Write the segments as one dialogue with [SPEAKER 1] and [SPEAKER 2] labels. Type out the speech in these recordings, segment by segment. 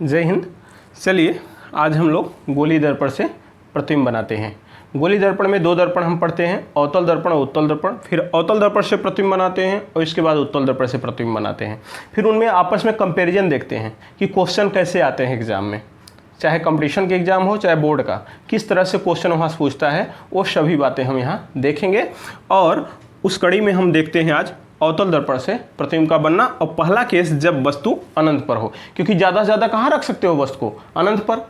[SPEAKER 1] जय हिंद। चलिए आज हम लोग गोली दर्पण से प्रतिबिंब बनाते हैं। गोली दर्पण में दो दर्पण हम पढ़ते हैं, अवतल दर्पण और उत्तल दर्पण। फिर अवतल दर्पण से प्रतिबिंब बनाते हैं और इसके बाद उत्तल दर्पण से प्रतिबिंब बनाते हैं। फिर उनमें आपस में कंपैरिजन देखते हैं कि क्वेश्चन कैसे आते हैं एग्जाम में, चाहे कंपटीशन के एग्जाम हो चाहे बोर्ड का, किस तरह से क्वेश्चन वहाँ से पूछता है, वो सभी बातें हम यहाँ देखेंगे। और उस कड़ी में हम देखते हैं आज अवतल दर्पण से प्रतिबिंब का बनना। और पहला केस जब वस्तु अनंत पर हो, क्योंकि ज़्यादा से ज़्यादा कहाँ रख सकते हो वस्तु को, अनंत पर।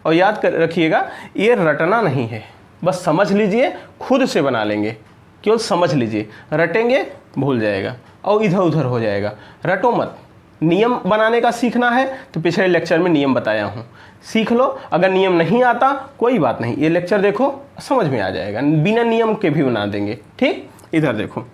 [SPEAKER 1] और याद कर रखिएगा ये रटना नहीं है, बस समझ लीजिए, खुद से बना लेंगे, केवल समझ लीजिए। रटेंगे भूल जाएगा और इधर उधर हो जाएगा। रटो मत। नियम बनाने का सीखना है तो पिछले लेक्चर में नियम बताया हूँ, सीख लो। अगर नियम नहीं आता कोई बात नहीं, ये लेक्चर देखो समझ में आ जाएगा, बिना नियम के भी बना देंगे। ठीक, इधर देखो,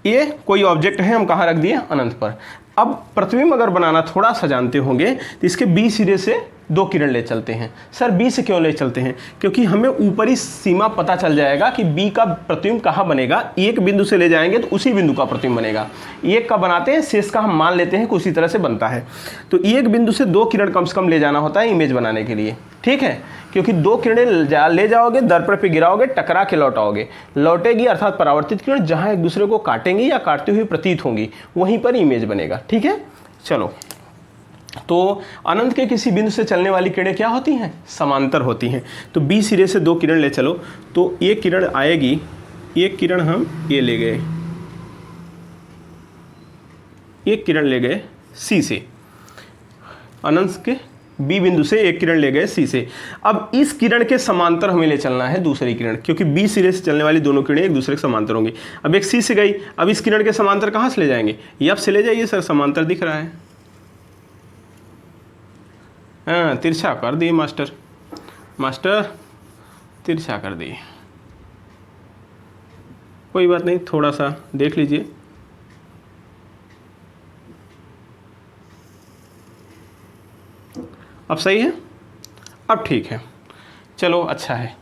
[SPEAKER 1] ये कोई ऑब्जेक्ट है, हम कहाँ रख दिए, अनंत पर। अब प्रतिबिंब अगर बनाना थोड़ा सा जानते होंगे तो इसके बी सिरे से दो किरण ले चलते हैं। सर बी से क्यों ले चलते हैं? क्योंकि हमें ऊपरी सीमा पता चल जाएगा कि बी का प्रतिबिंब कहाँ बनेगा। एक बिंदु से ले जाएंगे तो उसी बिंदु का प्रतिबिंब बनेगा। एक का बनाते हैं, शेष का हम मान लेते हैं कि उसी तरह से बनता है। तो एक बिंदु से दो किरण कम से कम ले जाना होता है इमेज बनाने के लिए। ठीक है, क्योंकि दो किरणें ले जाओगे, दर्पण पे गिराओगे, टकरा के लौटाओगे, लौटेगी अर्थात परावर्तित किरण जहाँ एक दूसरे को काटेंगी या काटती हुई प्रतीत होंगी, वहीं पर इमेज बनेगा। ठीक है, चलो। तो अनंत के किसी बिंदु से चलने वाली किरणें क्या होती हैं? समांतर होती हैं। तो बी सिरे से दो किरण ले चलो, तो एक किरण आएगी, एक किरण हम ये ले गए, एक किरण ले गए सी से, अनंत के बी बिंदु से एक किरण ले गए सी से। अब इस किरण के समांतर हमें ले चलना है दूसरी किरण, क्योंकि बी सिरे से चलने वाली दोनों किरणें एक दूसरे के समांतर होंगी। अब एक सी से गई, अब इस किरण के समांतर कहाँ से ले जाएंगे? एफ से ले जाइए। सर समांतर दिख रहा है, हाँ तिरछा कर दिए मास्टर, मास्टर तिरछा कर दिए। कोई बात नहीं, थोड़ा सा देख लीजिए। अब सही है, अब ठीक है, चलो अच्छा है।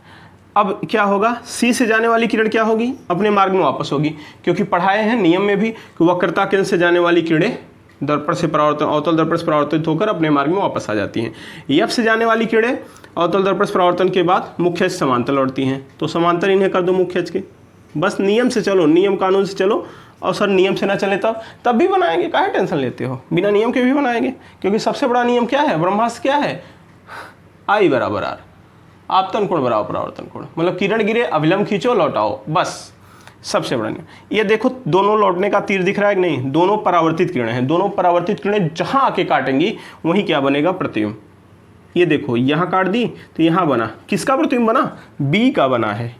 [SPEAKER 1] अब क्या होगा, सी से जाने वाली किरण क्या होगी? अपने मार्ग में वापस होगी, क्योंकि पढ़ाए हैं नियम में भी कि वक्रता केंद्र से जाने वाली किरणें दर्पण से परावर्तन, अवतल दर्पण से परावर्तित होकर अपने मार्ग में वापस आ जाती हैं। एफ से जाने वाली किरणें अवतल दर्पण से परावर्तन के बाद मुख्य अक्ष समांतर लौटती हैं, तो समांतर इन्हें कर दो मुख्य अक्ष के। बस नियम से चलो, नियम कानून से चलो। और सर नियम से ना चले तब भी बनाएंगे, काहे टेंशन लेते हो, बिना नियम के भी बनाएंगे। क्योंकि सबसे बड़ा नियम क्या है, ब्रह्मास्त्र क्या है, आई बराबर आर, आपतन कोण बराबर परावर्तन कोण। मतलब किरण गिरे, अभिलंब खींचो, लौटाओ, बस सबसे बड़ा नियम। ये देखो दोनों लौटने का तीर दिख रहा है कि नहीं? दोनों परावर्तित किरणें हैं, दोनों परावर्तित किरणें जहां आके काटेंगी वहीं क्या बनेगा, प्रतिबिंब। ये देखो यहाँ काट दी तो यहाँ बना, किसका प्रतिबिंब बना? बी का बना है,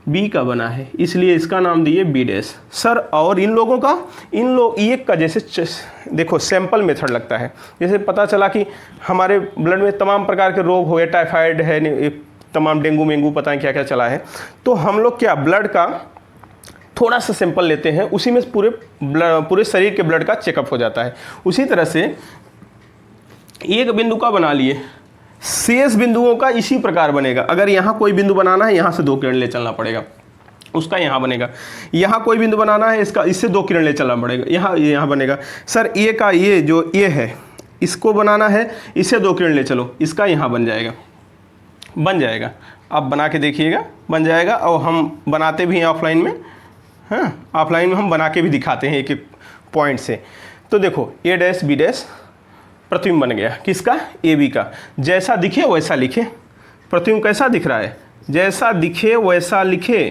[SPEAKER 1] बी का बना है, इसलिए इसका नाम दिए बी डैश। सर और इन लोगों का, इन लोग एक का जैसे देखो सैंपल मेथड लगता है। जैसे पता चला कि हमारे ब्लड में तमाम प्रकार के रोग हो गए, टाइफाइड है, तमाम डेंगू मेंगू पता है क्या क्या चला है, तो हम लोग क्या ब्लड का थोड़ा सा सैंपल लेते हैं, उसी में पूरे शरीर के ब्लड का चेकअप हो जाता है। उसी तरह से एक बिंदु का बना लिए, शेष बिंदुओं का इसी प्रकार बनेगा। अगर यहाँ कोई बिंदु बनाना है, यहाँ से दो किरण ले चलना पड़ेगा, उसका यहाँ बनेगा। यहाँ कोई बिंदु बनाना है, इसका इससे दो किरण ले चलना पड़ेगा, यहाँ बनेगा। सर ए का ये जो ए है, इसको बनाना है, इससे दो किरण ले चलो, इसका यहाँ बन जाएगा, बन जाएगा। आप बना के देखिएगा, बन जाएगा। और हम बनाते भी हैं ऑफलाइन में, हाँ ऑफलाइन में हम बना के भी दिखाते हैं एक एक पॉइंट से। तो देखो ए डैश बी डैश प्रतिबिंब बन गया, किसका? ए बी का। जैसा दिखे वैसा लिखे, प्रतिबिंब कैसा दिख रहा है, जैसा दिखे वैसा लिखे,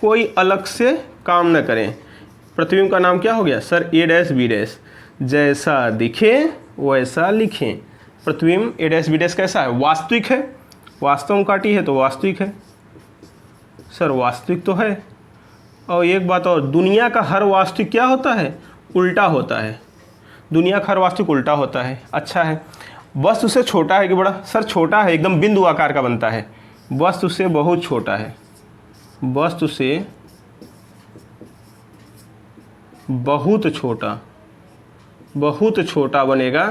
[SPEAKER 1] कोई अलग से काम न करें। प्रतिबिंब का नाम क्या हो गया सर? ए डैश बी डैश। जैसा दिखे वैसा लिखें। प्रतिबिंब ए डैश बी डैश कैसा है? वास्तविक है, वास्तव में काटी है तो वास्तविक है। सर वास्तविक तो है। और एक बात और, दुनिया का हर वास्तविक क्या होता है? उल्टा होता है। दुनिया का हर वास्तविक उल्टा होता है। अच्छा है, वस्तु से छोटा है कि बड़ा? सर छोटा है, एकदम बिंदु आकार का बनता है। वस्तु से बहुत छोटा है, वस्तु से बहुत छोटा, बहुत छोटा बनेगा,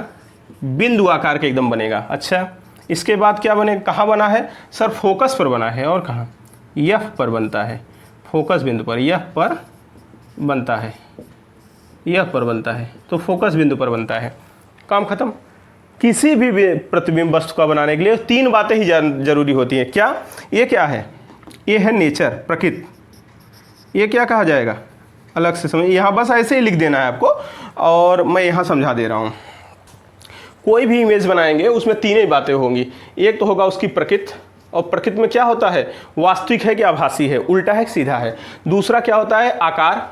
[SPEAKER 1] बिंदु आकार के एकदम बनेगा। अच्छा, इसके बाद क्या बने, कहाँ बना है? सर फोकस पर बना है। और कहाँ? एफ पर बनता है, फोकस बिंदु पर, एफ पर बनता है, एफ पर बनता है, तो फोकस बिंदु पर बनता है। काम खत्म। किसी भी प्रतिबिंब वस्तु का बनाने के लिए 3 बातें ही जरूरी होती हैं। क्या? ये क्या है? ये है नेचर, प्रकृति। ये क्या कहा जाएगा? अलग से समझ, यहाँ बस ऐसे ही लिख देना है आपको, और मैं यहाँ समझा दे रहा हूँ। कोई भी इमेज बनाएंगे उसमें 3 ही बातें होंगी। एक तो होगा उसकी प्रकृति, और प्रकृति में क्या होता है, वास्तविक है कि आभासी है, उल्टा है कि सीधा है। दूसरा क्या होता है, आकार।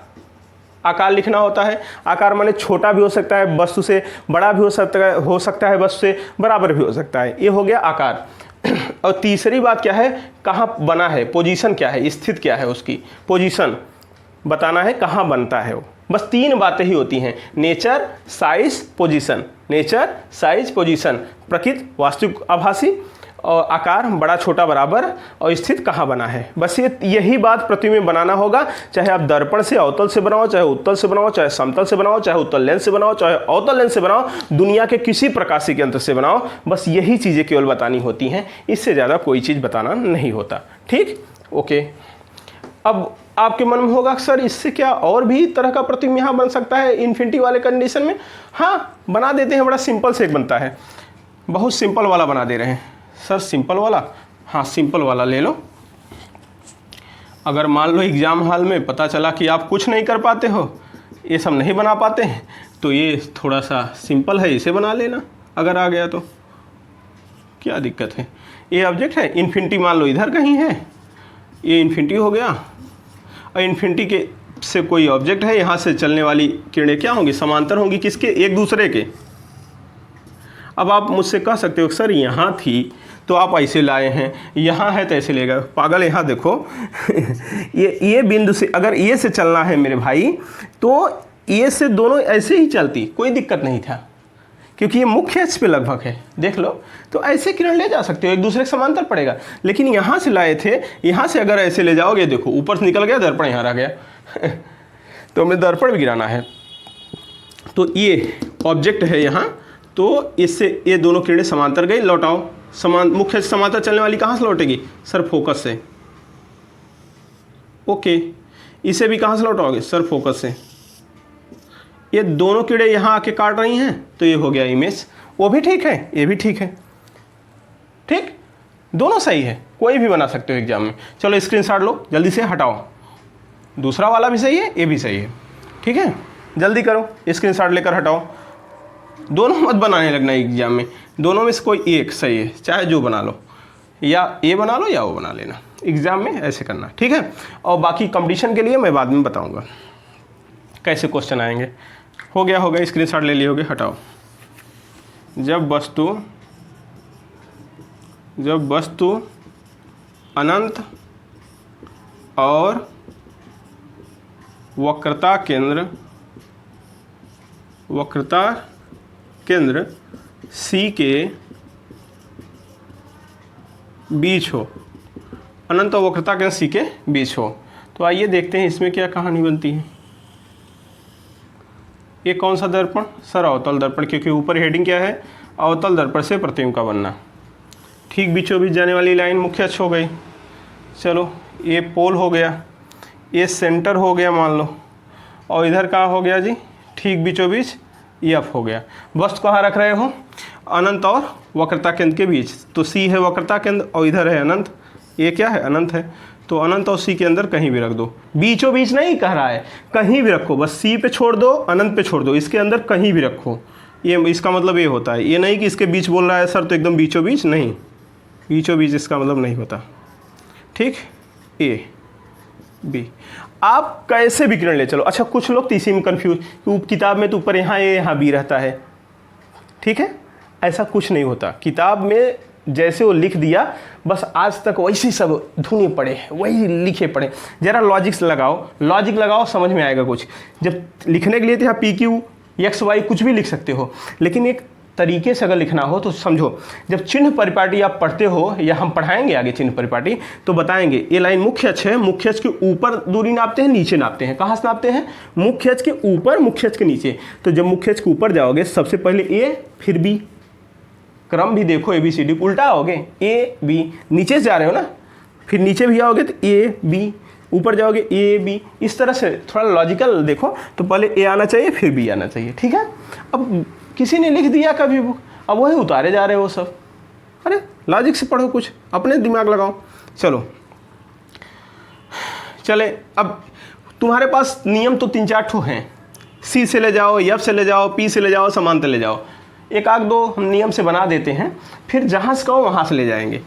[SPEAKER 1] आकार लिखना होता है। आकार माने छोटा भी हो सकता है वस्तु से, बड़ा भी हो सकता है वस्तु से, बराबर भी हो सकता है। ये हो गया आकार। और तीसरी बात क्या है, कहाँ बना है, पोजीशन क्या है, स्थित क्या है, उसकी पोजीशन बताना है, कहाँ बनता है वो। बस 3 बातें ही होती हैं, nature, size, position. Nature, size, position. प्रकृति, वास्तविक, आभासी, और आकार, बड़ा छोटा बराबर, और स्थित कहाँ बना है। बस यही बात प्रतिबिंब बनाना होगा। चाहे आप दर्पण से अवतल से बनाओ, चाहे उत्तल से बनाओ, चाहे समतल से बनाओ, चाहे उत्तल लेंस से बनाओ, चाहे अवतल लेंस से बनाओ, दुनिया के किसी प्रकाशिक यंत्र से बनाओ, बस यही चीज़ें केवल बतानी होती हैं। इससे ज़्यादा कोई चीज़ बताना नहीं होता। ठीक, ओके। अब आपके मन में होगा सर इससे क्या और भी तरह का प्रतिबिंब यहाँ बन सकता है इन्फिनिटी वाले कंडीशन में? हाँ, बना देते हैं। बड़ा सिंपल से एक बनता है, बहुत सिंपल वाला बना दे रहे हैं। सर सिंपल वाला? हाँ, सिंपल वाला ले लो। अगर मान लो एग्ज़ाम हॉल में पता चला कि आप कुछ नहीं कर पाते हो, ये सब नहीं बना पाते हैं, तो ये थोड़ा सा सिंपल है, इसे बना लेना अगर आ गया तो। क्या दिक्कत है? ये ऑब्जेक्ट है, इन्फिनिटी मान लो इधर कहीं है, ये इन्फिनिटी हो गया, और इन्फिनिटी के से कोई ऑब्जेक्ट है, यहाँ से चलने वाली किरणें क्या होंगी, समांतर होंगी, किसके, एक दूसरे के। अब आप मुझसे कह सकते हो सर यहाँ थी तो आप ऐसे लाए हैं, यहाँ है तो ऐसे लेगा। पागल, यहाँ देखो ये बिंदु से अगर ये से चलना है मेरे भाई, तो ये से दोनों ऐसे ही चलती, कोई दिक्कत नहीं था, क्योंकि ये मुख्य अक्ष पे लगभग है। देख लो, तो ऐसे किरण ले जा सकते हो, एक दूसरे के समांतर पड़ेगा। लेकिन यहाँ से लाए थे, यहाँ से अगर ऐसे ले जाओगे, देखो ऊपर से निकल गया, दर्पण यहाँ रह गया तो हमें दर्पण भी गिराना है। तो ये ऑब्जेक्ट है यहाँ, तो इससे ये दोनों किरणें समांतर गई, लौटाओ। मुख्य समांतर चलने वाली कहाँ से लौटेगी? सर फोकस से। ओके, इसे भी कहाँ से लौटाओगे? सर फोकस से। ये दोनों किरणें यहाँ आके काट रही हैं, तो ये हो गया इमेज। वो भी ठीक है, ये भी ठीक है। ठीक, दोनों सही है, कोई भी बना सकते हो एग्जाम में। चलो स्क्रीनशॉट लो, जल्दी से हटाओ। दूसरा वाला भी सही है, ये भी सही है। ठीक है, जल्दी करो, स्क्रीनशॉट लेकर हटाओ। दोनों मत बनाने लगना एग्जाम में, दोनों में से कोई एक सही है, चाहे जो बना लो, या ये बना लो या वो बना लेना। एग्जाम में ऐसे करना, ठीक है। और बाकी कंपटीशन के लिए मैं बाद में बताऊंगा कैसे क्वेश्चन आएंगे। हो गया, स्क्रीनशॉट ले लिए होगे, हटाओ। जब वस्तु अनंत और वक्रता केंद्र C के बीच हो, अनंत और वक्रता केंद्र C के बीच हो, तो आइए देखते हैं इसमें क्या कहानी बनती है। ये कौन सा दर्पण? सर अवतल दर्पण, क्योंकि ऊपर हेडिंग क्या है, अवतल दर्पण से प्रतिबिंब का बनना। ठीक बीचों बीच जाने वाली लाइन मुख्य अक्ष हो गई। चलो, ये पोल हो गया, ये सेंटर हो गया मान लो, और इधर कहाँ हो गया जी? ठीक बीचों बीच ये एफ हो गया। वस्तु कहाँ रख रहे हो? अनंत और वक्रता केंद्र के बीच। तो सी है वक्रता केंद्र और इधर है अनंत। ये क्या है? अनंत है। तो अनंत और सी के अंदर कहीं भी रख दो, बीचों बीच नहीं कह रहा है, कहीं भी रखो, बस सी पे छोड़ दो, अनंत पे छोड़ दो, इसके अंदर कहीं भी रखो। ये इसका मतलब ये होता है, ये नहीं कि इसके बीच बोल रहा है सर तो एकदम बीचों बीच, नहीं, बीचों बीच इसका मतलब नहीं होता। ठीक, ए बी। आप कैसे भी किरण ले चलो। अच्छा, कुछ लोग तो इसी में कन्फ्यूज, किताब में तो ऊपर यहाँ ए यहाँ बी रहता है। ठीक है, ऐसा कुछ नहीं होता। किताब में जैसे वो लिख दिया, बस आज तक वैसे सब धुने पड़े, वही लिखे पड़े। जरा लॉजिक्स लगाओ, लॉजिक लगाओ, समझ में आएगा कुछ। जब लिखने के लिए तो यहाँ पी क्यू एक्स वाई कुछ भी लिख सकते हो, लेकिन एक तरीके से अगर लिखना हो तो समझो। जब चिन्ह परिपाटी आप पढ़ते हो, या हम पढ़ाएंगे आगे चिन्ह परिपाटी, तो बताएंगे ये लाइन मुख्य अक्ष है, मुख्य अक्ष के ऊपर दूरी नापते हैं, नीचे नापते हैं। कहाँ से नापते हैं? मुख्य अक्ष के ऊपर, मुख्य अक्ष के नीचे। तो जब मुख्य अक्ष के ऊपर जाओगे, सबसे पहले ए फिर बी, क्रम भी देखो ABCD, उल्टा आओगे ए बी, नीचे से जा रहे हो ना, फिर नीचे भी आओगे तो ए बी, ऊपर जाओगे ए बी, इस तरह से थोड़ा लॉजिकल देखो। तो पहले ए आना चाहिए फिर बी आना चाहिए। ठीक है, अब किसी ने लिख दिया कभी अब वही उतारे जा रहे हो सब। अरे लॉजिक से पढ़ो, कुछ अपने दिमाग लगाओ। चलो चले, अब तुम्हारे पास नियम तो 3-4 ठो हैं, सी से ले जाओ, एफ से ले जाओ, पी से ले जाओ, समांतर ले जाओ। एक आध दो हम नियम से बना देते हैं, फिर जहाँ से कहो वहाँ से ले जाएंगे।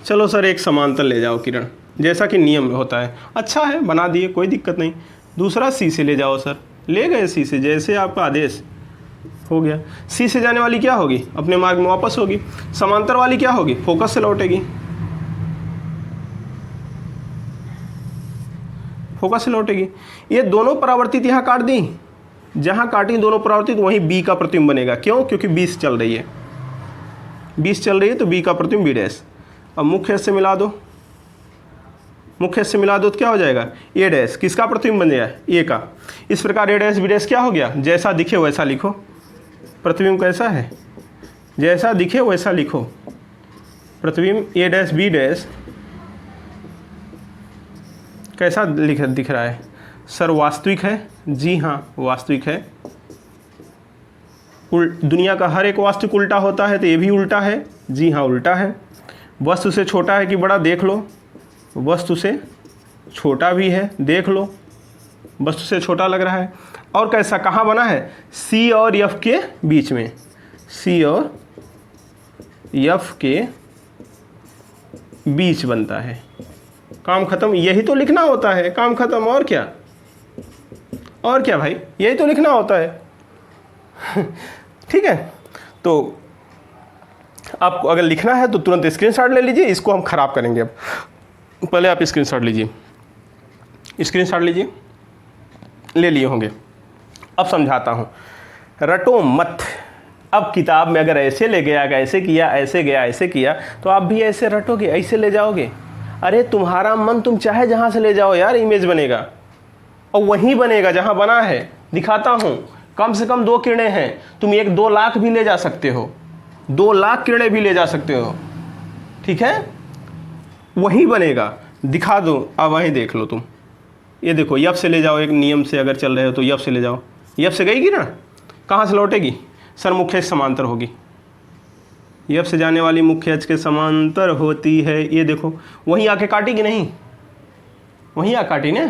[SPEAKER 1] चलो सर एक समांतर ले जाओ किरण, जैसा कि नियम में होता है। अच्छा है, बना दिए, कोई दिक्कत नहीं। दूसरा सी से ले जाओ सर, ले गए सी से, जैसे आपका आदेश हो गया। सी से जाने वाली क्या होगी, अपने मार्ग में वापस होगी। समांतर वाली क्या होगी, फोकस से लौटेगी, फोकस से लौटेगी। ये दोनों परावर्तित यहाँ काट दी, जहाँ काटी दोनों परावर्तित वहीं बी का प्रतिबिंब बनेगा। क्यों, क्योंकि 20 चल रही है, 20 चल रही है तो बी का प्रतिबिंब बी डैश। अब मुख्य से मिला दो, मुख्य से मिला दो तो क्या हो जाएगा, ए डैश। किसका प्रतिबिंब बन जाएगा, ए का। इस प्रकार ए डैश बी डैश क्या हो गया, जैसा दिखे वैसा लिखो। प्रतिबिंब कैसा है, जैसा दिखे वैसा लिखो। प्रतिबिंब ए डैश बी डैश कैसा दिख रहा है सर, वास्तविक है। जी हाँ वास्तविक है। दुनिया का हर एक वास्तविक उल्टा होता है, तो ये भी उल्टा है। जी हाँ उल्टा है। वस्तु से छोटा है कि बड़ा, देख लो। वस्तु से छोटा भी है, देख लो, वस्तु से छोटा लग रहा है। और कैसा, कहाँ बना है, सी और एफ के बीच में, सी और एफ के बीच बनता है। काम खत्म, यही तो लिखना होता है, काम खत्म। और क्या, और क्या भाई, यही तो लिखना होता है। ठीक है, तो आपको अगर लिखना है तो तुरंत स्क्रीनशॉट ले लीजिए, इसको हम खराब करेंगे। अब पहले आप स्क्रीनशॉट लीजिए, स्क्रीनशॉट लीजिए, ले लिए होंगे। अब समझाता हूँ, रटो मत। अब किताब में अगर ऐसे ले गया, ऐसे किया, ऐसे गया, ऐसे किया, तो आप भी ऐसे रटोगे, ऐसे ले जाओगे। अरे तुम्हारा मन, तुम चाहे जहाँ से ले जाओ यार, इमेज बनेगा और वहीं बनेगा जहाँ बना है। दिखाता हूँ, कम से कम 2 किरणें हैं, तुम 1-2 लाख भी ले जा सकते हो, 2 लाख किरणें भी ले जा सकते हो। ठीक है, वहीं बनेगा, दिखा दो। अब वहीं देख लो तुम, ये देखो, यफ से ले जाओ, एक नियम से अगर चल रहे हो तो यफ से ले जाओ। यफ से गई किरण, कहाँ से लौटेगी सर, मुख्य समांतर होगी। यफ से जाने वाली मुख्य अक्ष के समांतर होती है। ये देखो, वहीं आके काटेगी, नहीं वहीं आ काटी ना।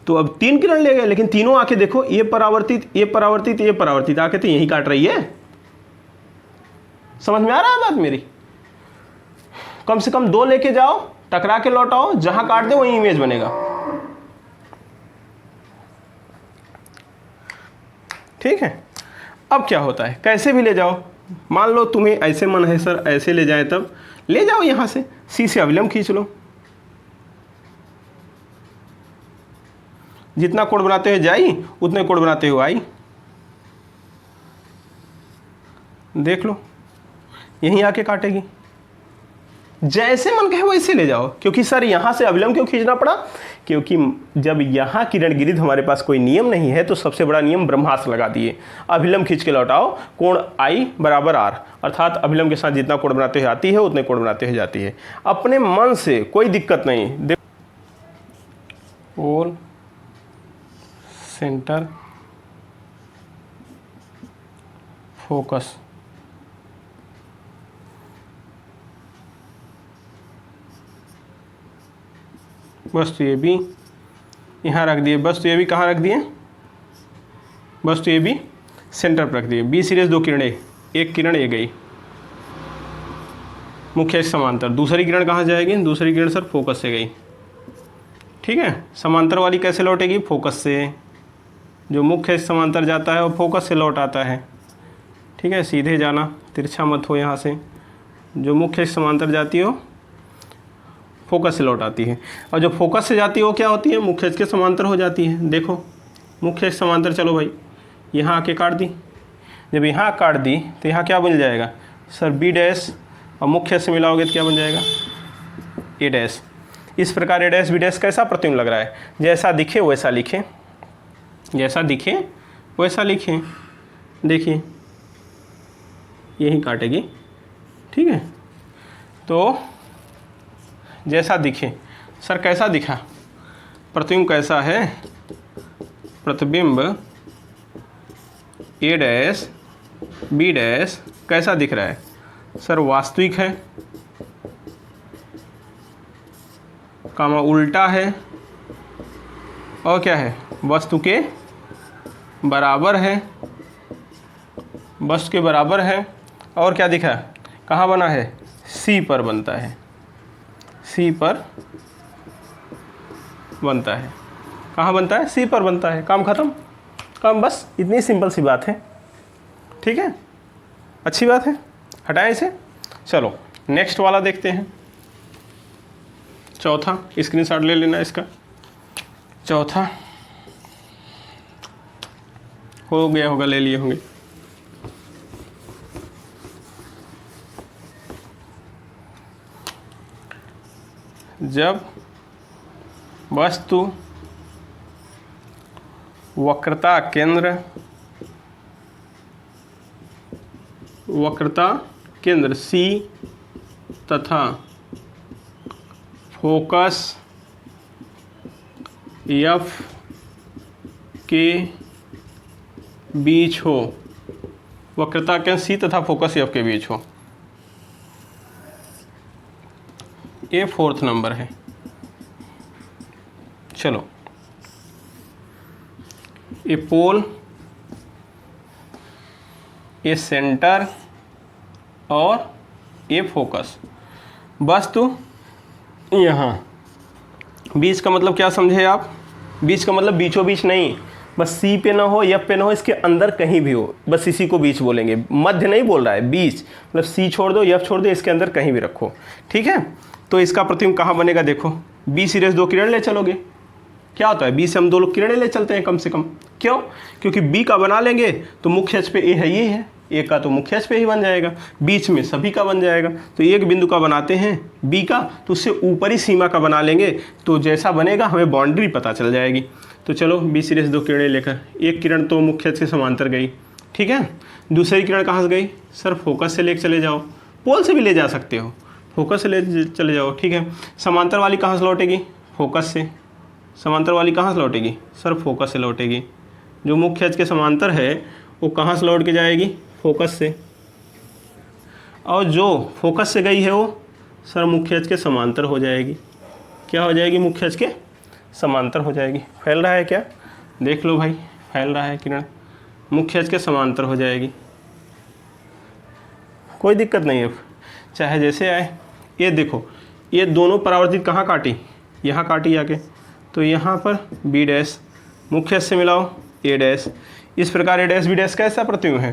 [SPEAKER 1] तो अब 3 किरण ले गए, लेकिन तीनों आके देखो, ये परावर्तित, ये परावर्तित, ये परावर्तित, आके तो यहीं काट रही है। समझ में आ रहा है बात मेरी। कम से कम 2 लेके जाओ, टकरा के लौटाओ, जहां काट दे वहीं इमेज बनेगा। ठीक है, अब क्या होता है, कैसे भी ले जाओ। मान लो तुम्हें ऐसे मन है सर, ऐसे ले जाए, तब ले जाओ यहां से, सी से अविलंब खींच लो। जितना कोण बनाते हुए जाई, उतने कोण बनाते हुए आई। देख लो, यहीं आके काटेगी। जैसे मन कहे वैसे ले जाओ। क्योंकि सर यहाँ से अविलंब क्यों खींचना पड़ा, क्योंकि जब यहाँ किरण गिरी, हमारे पास कोई नियम नहीं है, तो सबसे बड़ा नियम ब्रह्मास्त्र लगा दिए। अभिलंब खींच के लौटाओ, कोण आई बराबर आर, अर्थात अभिलंब के साथ जितना कोण बनाते हुए आती है उतने कोण बनाते हुए जाती है। अपने मन से, कोई दिक्कत नहीं। पोल सेंटर फोकस, वस्तु ये भी यहाँ रख दिए, वस्तु ये भी कहाँ रख दिए, वस्तु ये भी सेंटर पर रख दिए। बी सीरीज 2 किरणें, एक किरण ये गई, मुख्य समांतर। दूसरी किरण कहाँ जाएगी, दूसरी किरण सर फोकस से गई। ठीक है, समांतर वाली कैसे लौटेगी, फोकस से। जो मुख्य समांतर जाता है वो फोकस से लौट आता है। ठीक है, सीधे जाना, तिरछा मत हो यहाँ से। जो मुख्य समांतर जाती हो फोकस से लौट आती है, और जो फोकस से जाती है वो क्या होती है, मुख्य के समांतर हो जाती है। देखो मुख्य समांतर, चलो भाई यहाँ आके काट दी। जब यहाँ काट दी तो यहाँ क्या बन जाएगा सर, बी डैश, और मुख्य से मिलाओगे तो क्या बन जाएगा, ए डैश। इस प्रकार ए डैश बी डैश कैसा प्रतिबिंब लग रहा है, जैसा दिखे वैसा लिखें, जैसा दिखे वैसा लिखें। देखिए यही काटेगी। ठीक है, तो जैसा दिखे सर, कैसा दिखा, प्रतिबिंब कैसा है, प्रतिबिंब ए डैश बी डैश कैसा दिख रहा है सर? वास्तविक है, कामा उल्टा है, और क्या है? वस्तु के बराबर है, वस्तु के बराबर है, और क्या दिखा? कहाँ बना है? सी पर बनता है, सी पर बनता है। कहाँ बनता है? सी पर बनता है। काम खत्म, काम बस, इतनी सिंपल सी बात है। ठीक है, अच्छी बात है, हटाएं इसे। चलो नेक्स्ट वाला देखते हैं, चौथा। स्क्रीनशॉट ले लेना इसका। चौथा हो गया होगा, ले लिए होंगे। जब वस्तु वक्रता केंद्र C तथा फोकस F के बीच हो, वक्रता केंद्र C तथा फोकस F के बीच हो, ये 4th नंबर है। चलो, ए पोल, ए सेंटर और ए फोकस। वस्तु यहाँ, बीच का मतलब क्या समझे आप? बीच का मतलब बीचों बीच नहीं, बस सी पे ना हो, एफ पे ना हो, इसके अंदर कहीं भी हो, बस इसी को बीच बोलेंगे। मध्य नहीं बोल रहा है, बीच मतलब सी छोड़ दो, एफ छोड़ दो, इसके अंदर कहीं भी रखो। ठीक है, तो इसका प्रतिबिंब कहाँ बनेगा? देखो, बी से 2 किरण ले चलोगे, क्या होता है? बी से हम 2 किरणें ले चलते हैं कम से कम। क्यों? क्योंकि बी का बना लेंगे तो मुख्य अक्ष पे ए है, ये है, ए का तो मुख्य अक्ष पे ही बन जाएगा, बीच में सभी का बन जाएगा। तो एक बिंदु का बनाते हैं बी का, तो उससे ऊपरी सीमा का बना लेंगे, तो जैसा बनेगा हमें बाउंड्री पता चल जाएगी। तो चलो, बी से 2 किरणें लेकर, एक किरण तो मुख्य अक्ष के समांतर गई, ठीक है, दूसरी किरण कहाँ से गई? सर फोकस से लेकर चले जाओ, पोल से भी ले जा सकते हो, फोकस से ले चले जाओ। ठीक है, समांतर वाली कहाँ से लौटेगी? फोकस से। समांतर वाली कहाँ से लौटेगी? सर फोकस से लौटेगी। जो मुख्य अक्ष के समांतर है वो कहाँ से लौट के जाएगी? फोकस से। और जो फोकस से गई है वो सर मुख्य अक्ष के समांतर हो जाएगी। क्या हो जाएगी? मुख्य अक्ष के समांतर हो जाएगी। फैल रहा है क्या? देख लो भाई, फैल रहा है किरण, मुख्य अक्ष के समांतर हो जाएगी, कोई दिक्कत नहीं है, चाहे जैसे आए। ये देखो, ये दोनों परावर्तित कहाँ काटी? यहाँ काटी आके, तो यहाँ पर बी डैश, मुख्य अक्ष से मिलाओ ए डैश। इस प्रकार ए डैश बी डैश कैसा प्रतिबिंब है?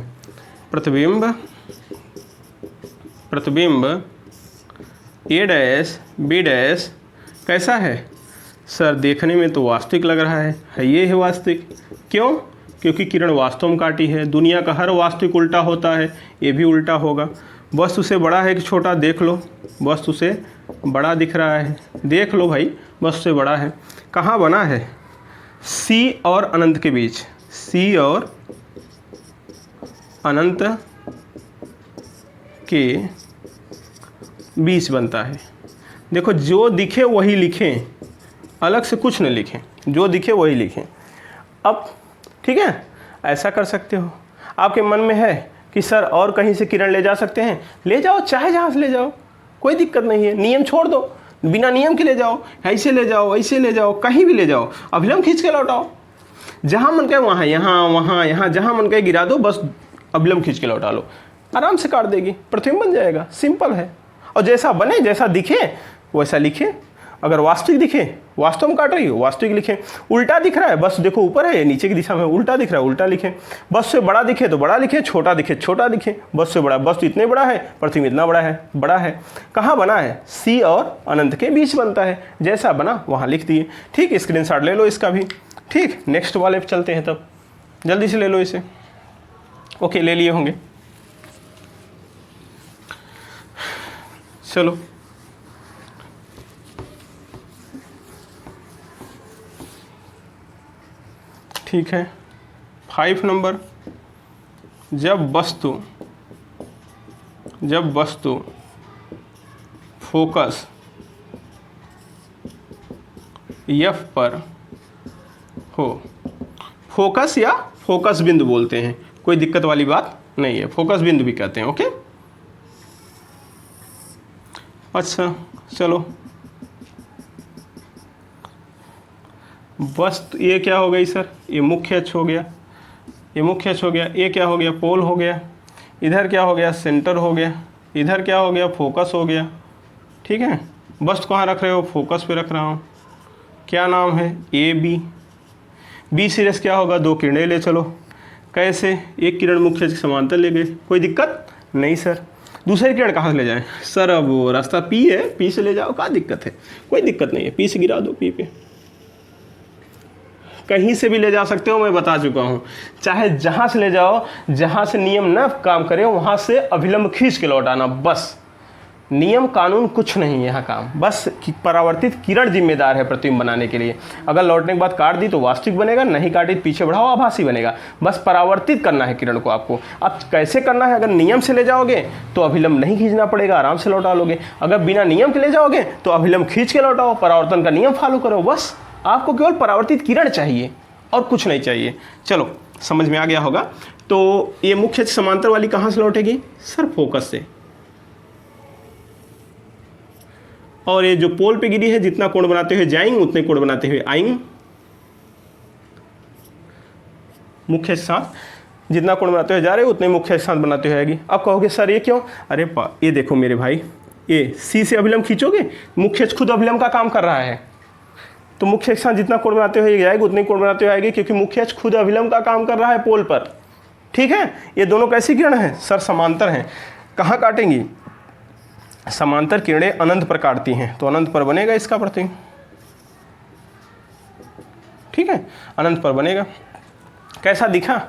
[SPEAKER 1] प्रतिबिंब ए डैश बी डैश कैसा है? सर देखने में तो वास्तविक लग रहा है, ये है वास्तविक। क्यों? क्योंकि किरण वास्तव में काटी है। दुनिया का हर वास्तविक उल्टा होता है, ये भी उल्टा होगा। वस्तु से बड़ा है कि छोटा? देख लो, वस्तु से बड़ा दिख रहा है, देख लो भाई, वस्तु से बड़ा है। कहाँ बना है? सी और अनंत के बीच, सी और अनंत के बीच बनता है। देखो, जो दिखे वही लिखें, अलग से कुछ न लिखें, जो दिखे वही लिखें। अब ठीक है, ऐसा कर सकते हो। आपके मन में है कि सर और कहीं से किरण ले जा सकते हैं, ले जाओ, चाहे जहाँ से ले जाओ, कोई दिक्कत नहीं है। नियम छोड़ दो, बिना नियम के ले जाओ, ऐसे ले जाओ, ऐसे ले जाओ, कहीं भी ले जाओ, अभिलंब खींच के लौटाओ, जहाँ मन कहे वहाँ, यहाँ, जहाँ मन कहे गिरा दो, बस अभिलंब खींच के लौटा लो, आराम से काट देगी, प्रतिबिंब बन जाएगा। सिंपल है। और जैसा बने, जैसा दिखे वैसा लिखे। अगर वास्तविक दिखे, वास्तव में काट रही हो, वास्तविक लिखें। उल्टा दिख रहा है, बस देखो ऊपर है, नीचे की दिशा में उल्टा दिख रहा है, उल्टा लिखें। बस से बड़ा दिखे तो बड़ा लिखे, छोटा दिखे छोटा दिखे। बस से बड़ा, बस तो इतने बड़ा है, प्रतिबिंब इतना बड़ा है। कहाँ बना है? सी और अनंत के बीच बनता है। जैसा बना वहाँ लिख दिए। ठीक, स्क्रीनशॉट ले लो इसका भी। ठीक, नेक्स्ट वाले पे चलते हैं, तब जल्दी से ले लो इसे। ओके, ले लिए होंगे। चलो, ठीक है। 5 नंबर, जब वस्तु फोकस एफ पर हो, फोकस या फोकस बिंदु बोलते हैं, कोई दिक्कत वाली बात नहीं है, फोकस बिंदु भी कहते हैं। ओके, अच्छा चलो, बस ये क्या हो गई सर, ये मुख्य अक्ष हो गया, ये मुख्य अक्ष हो गया, ये क्या हो गया, पोल हो गया, इधर क्या हो गया, सेंटर हो गया, इधर क्या हो गया, फोकस हो गया। ठीक है, बस कहाँ रख रहे हो, फोकस पे रख रहा हूँ। क्या नाम है, ए बी। बी सीरीज क्या होगा, दो किरणें ले चलो। कैसे, एक किरण मुख्य अक्ष के समांतर ले गए, कोई दिक्कत नहीं सर। दूसरी किरण कहाँ से ले जाएं सर, अब वो रास्ता पी है, पी से ले जाओ, क्या दिक्कत है, कोई दिक्कत नहीं है, पी से गिरा दो, पी पे कहीं से भी ले जा सकते हो, मैं बता चुका हूँ। चाहे जहाँ से ले जाओ, जहाँ से नियम न काम करे वहाँ से अभिलंब खींच के लौट आना, बस। नियम कानून कुछ नहीं है यहाँ काम, बस परावर्तित किरण जिम्मेदार है प्रतिबिंब बनाने के लिए। अगर लौटने के बाद काट दी तो वास्तविक बनेगा, नहीं काटी तो पीछे बढ़ाओ आभासी बनेगा। बस परावर्तित करना है किरण को आपको। अब कैसे करना है, अगर नियम से ले जाओगे तो अभिलंब नहीं खींचना पड़ेगा, आराम से लौटा लोगे। अगर बिना नियम के ले जाओगे तो अभिलंब खींच के लौटाओ, परावर्तन का नियम फॉलो करो, बस। आपको केवल परावर्तित किरण चाहिए और कुछ नहीं चाहिए। चलो, समझ में आ गया होगा। तो ये मुख्य समांतर वाली कहाँ से लौटेगी सर, फोकस से। और ये जो पोल पे गिरी है, जितना कोण बनाते हुए जाएंगे उतने कोण बनाते हुए आएंगे। मुख्य साथ जितना कोण बनाते हुए जा रहे हो उतने मुख्य साथ बनाते हुए आएगी। अब कहोगे सर ये क्यों, अरे ये देखो मेरे भाई, ये सी से अभिलंब खींचोगे, मुख्य खुद अभिलंब का काम कर रहा है, तो मुख्य साथ जितना कोण बनाते हुए जाएगी उतने कोण बनाते हुए आएगी, क्योंकि मुख्य खुद अभिलंब का काम कर रहा है पोल पर। ठीक है, ये दोनों कैसी किरण है सर, समांतर हैं। कहाँ काटेंगी, समांतर किरणें अनंत पर काटती हैं, तो अनंत पर बनेगा इसका प्रतिबिंब। ठीक है, अनंत पर बनेगा। कैसा दिखा,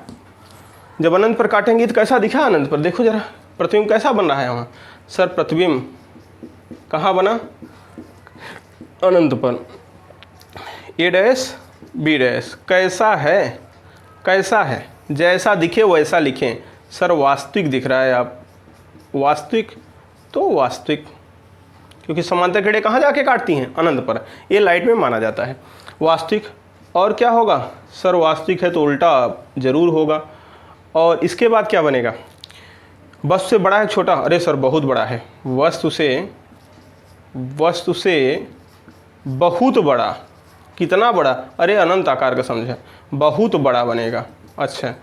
[SPEAKER 1] जब अनंत पर काटेंगी तो कैसा दिखा अनंत पर, देखो जरा प्रतिबिंब कैसा बन रहा है वहाँ सर। प्रतिबिंब कहाँ बना, अनंत पर। ए डैश बी डैश कैसा है, कैसा है, जैसा दिखे वैसा लिखें सर। वास्तविक दिख रहा है, आप वास्तविक तो वास्तविक, क्योंकि समांतर किरणें कहाँ जाके काटती हैं, अनंत पर। ये लाइट में माना जाता है वास्तविक। और क्या होगा सर, वास्तविक है तो उल्टा जरूर होगा। और इसके बाद क्या बनेगा, वस्तु से बड़ा है छोटा, अरे सर बहुत बड़ा है। वस्तु से बहुत बड़ा, कितना बड़ा, अरे अनंत आकार का समझे, बहुत बड़ा बनेगा। अच्छा,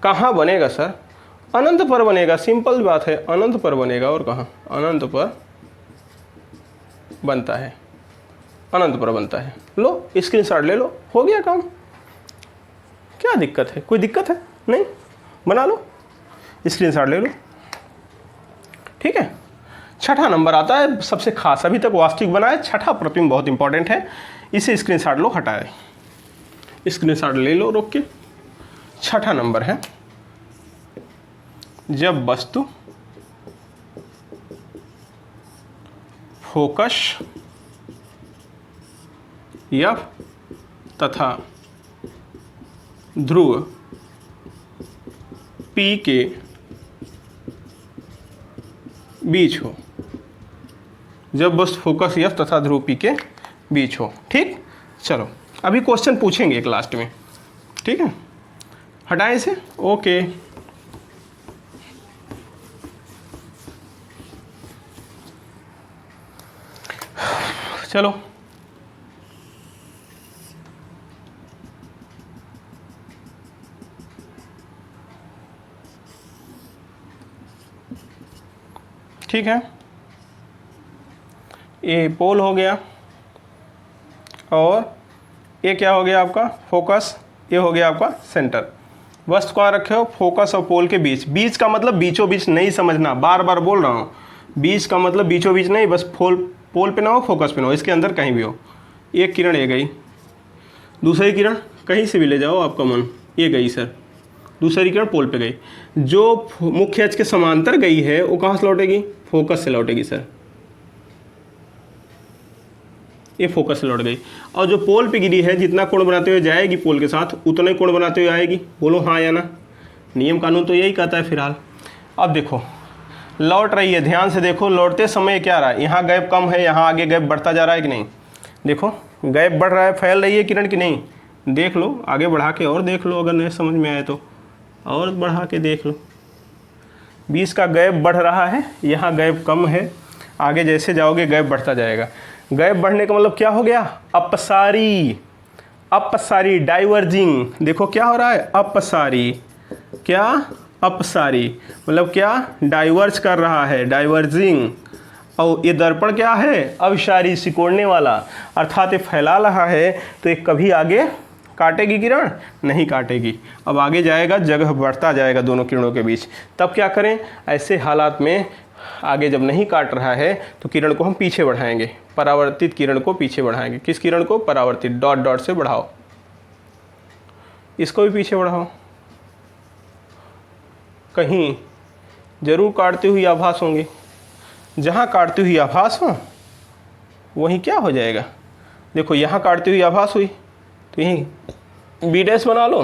[SPEAKER 1] कहाँ बनेगा सर, अनंत पर बनेगा, सिंपल बात है, अनंत पर बनेगा। और कहाँ, अनंत पर बनता है, अनंत पर बनता है। लो स्क्रीनशॉट ले लो, हो गया काम। क्या दिक्कत है, कोई दिक्कत है नहीं, बना लो, स्क्रीनशॉट ले लो। ठीक है, छठा नंबर आता है सबसे खास, अभी तक वास्तविक बना है, छठा प्रतिबिंब बहुत इंपॉर्टेंट है, इसे स्क्रीनशॉट लो, हटाए, स्क्रीनशॉट ले लो रोक के। छठा नंबर है, जब वस्तु फोकस एफ तथा ध्रुव पी के बीच हो, जब वस्तु फोकस एफ तथा ध्रुव पी के बीच हो। ठीक, चलो अभी क्वेश्चन पूछेंगे एक लास्ट में। ठीक है, हटाएं इसे, ओके। चलो ठीक है, ये पोल हो गया और ये क्या हो गया आपका फोकस, ये हो गया आपका सेंटर। वस्तु कहाँ रखे हो, फोकस और पोल के बीच। बीच का मतलब बीचों बीच नहीं समझना, बार बार बोल रहा हूँ, बीच का मतलब बीचों बीच नहीं, बस पोल पे ना हो, फोकस पे ना हो, इसके अंदर कहीं भी हो। एक किरण ये गई, दूसरी किरण कहीं से भी ले जाओ आपका मन, ये गई सर, दूसरी किरण पोल पे गई। जो मुख्य अक्ष के समांतर गई है वो कहाँ से लौटेगी, फोकस से लौटेगी सर, ये फोकस से लौट गई। और जो पोल पे गिरी है, जितना कोण बनाते हुए जाएगी पोल के साथ उतने कोण बनाते हुए आएगी। बोलो हाँ या ना, नियम कानून तो यही कहता है फिलहाल। अब देखो लौट रही है, ध्यान से देखो, लौटते समय क्या रहा है, यहाँ गैप कम है, यहाँ आगे गैप बढ़ता जा रहा है कि नहीं, देखो गैप बढ़ रहा है, फैल रही है किरण की नहीं, देख लो, आगे बढ़ा के और देख लो, अगर नहीं समझ में आए तो और बढ़ा के देख लो। 20 का गैप बढ़ रहा है, यहाँ गैप कम है, आगे जैसे जाओगे गैप बढ़ता जाएगा। गैप बढ़ने का मतलब क्या हो गया? अपसारी, अपसारी, डाइवर्जिंग। देखो क्या हो रहा है? अपसारी। क्या? अपसारी मतलब क्या? डाइवर्ज कर रहा है, डाइवर्जिंग। और ये दर्पण क्या है? अभिसारी, सिकोड़ने वाला, अर्थात ये फैला रहा है तो ये कभी आगे काटेगी किरण? नहीं काटेगी। अब आगे जाएगा, जगह बढ़ता जाएगा दोनों किरणों के बीच। तब क्या करें? ऐसे हालात में आगे जब नहीं काट रहा है तो किरण को हम पीछे बढ़ाएंगे, परावर्तित किरण को पीछे बढ़ाएंगे। किस किरण को? परावर्तित। डॉट डॉट से बढ़ाओ, इसको भी पीछे बढ़ाओ। कहीं जरूर काटती हुई आभास होंगे, जहाँ काटती हुई आभास हो वहीं क्या हो जाएगा? देखो यहाँ काटती हुई आभास हुई तो यहीं बी डैश बना लो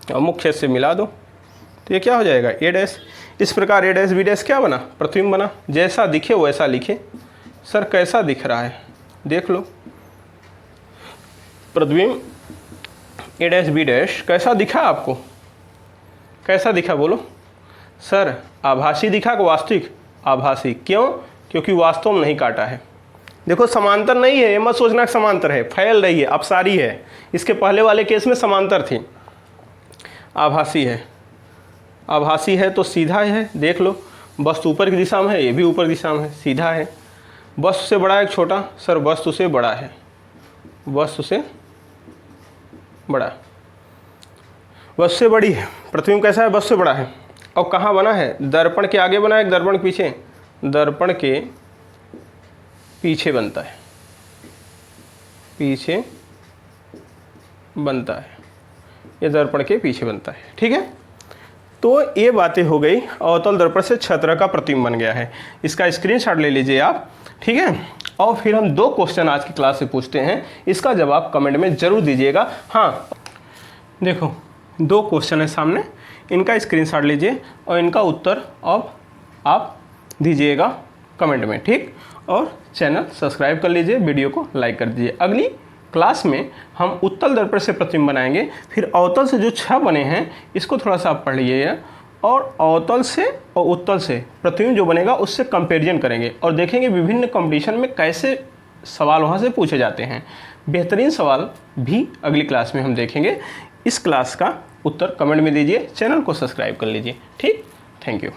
[SPEAKER 1] और मुख्य से मिला दो तो ये क्या हो जाएगा? ए डैश। इस प्रकार ए डैश बी डैश क्या बना? प्रतिबिंब बना। जैसा दिखे वैसा लिखे। सर कैसा दिख रहा है? देख लो, प्रतिबिंब ए डैश बी डैश कैसा दिखा आपको? कैसा दिखा बोलो? सर आभासी दिखा कि वास्तविक? आभासी। क्यों? क्योंकि वास्तव में नहीं काटा है। देखो समांतर नहीं है, ये मत सोचना कि समांतर है, फैल रही है, अपसारी है। इसके पहले वाले केस में समांतर थी, आभासी है। आभासी है तो सीधा है, देख लो, वस्तु ऊपर की दिशा में है, ये भी ऊपर दिशा में है, सीधा है। वस्तु से बड़ा है कि छोटा? सर वस्तु से बड़ा है, वस्तु से बड़ा, वस्तु से बड़ी है। प्रतिबिंब कैसा है? वस्तु से बड़ा है। और कहाँ बना है? दर्पण के आगे बना है, दर्पण के पीछे? दर्पण के पीछे बनता है, पीछे बनता है, ये दर्पण के पीछे बनता है। ठीक है, तो ये बातें हो गई। अवतल दर्पण से छत्र का प्रतिबिंब बन गया है। इसका स्क्रीनशॉट ले लीजिए आप। ठीक है, और फिर हम 2 क्वेश्चन आज की क्लास से पूछते हैं, इसका जवाब कमेंट में जरूर दीजिएगा। हाँ देखो 2 क्वेश्चन है सामने, इनका स्क्रीनशॉट लीजिए और इनका उत्तर अब आप दीजिएगा कमेंट में। ठीक, और चैनल सब्सक्राइब कर लीजिए, वीडियो को लाइक कर दीजिए। अगली क्लास में हम उत्तल दर्पण से प्रतिबिंब बनाएंगे, फिर अवतल से जो 6 बने हैं इसको थोड़ा सा आप पढ़ लीजिएगा, और अवतल से और उत्तल से प्रतिबिंब जो बनेगा उससे कंपैरिजन करेंगे और देखेंगे विभिन्न कंपटीशन में कैसे सवाल वहाँ से पूछे जाते हैं। बेहतरीन सवाल भी अगली क्लास में हम देखेंगे। इस क्लास का उत्तर कमेंट में दीजिए, चैनल को सब्सक्राइब कर लीजिए। ठीक, थैंक यू।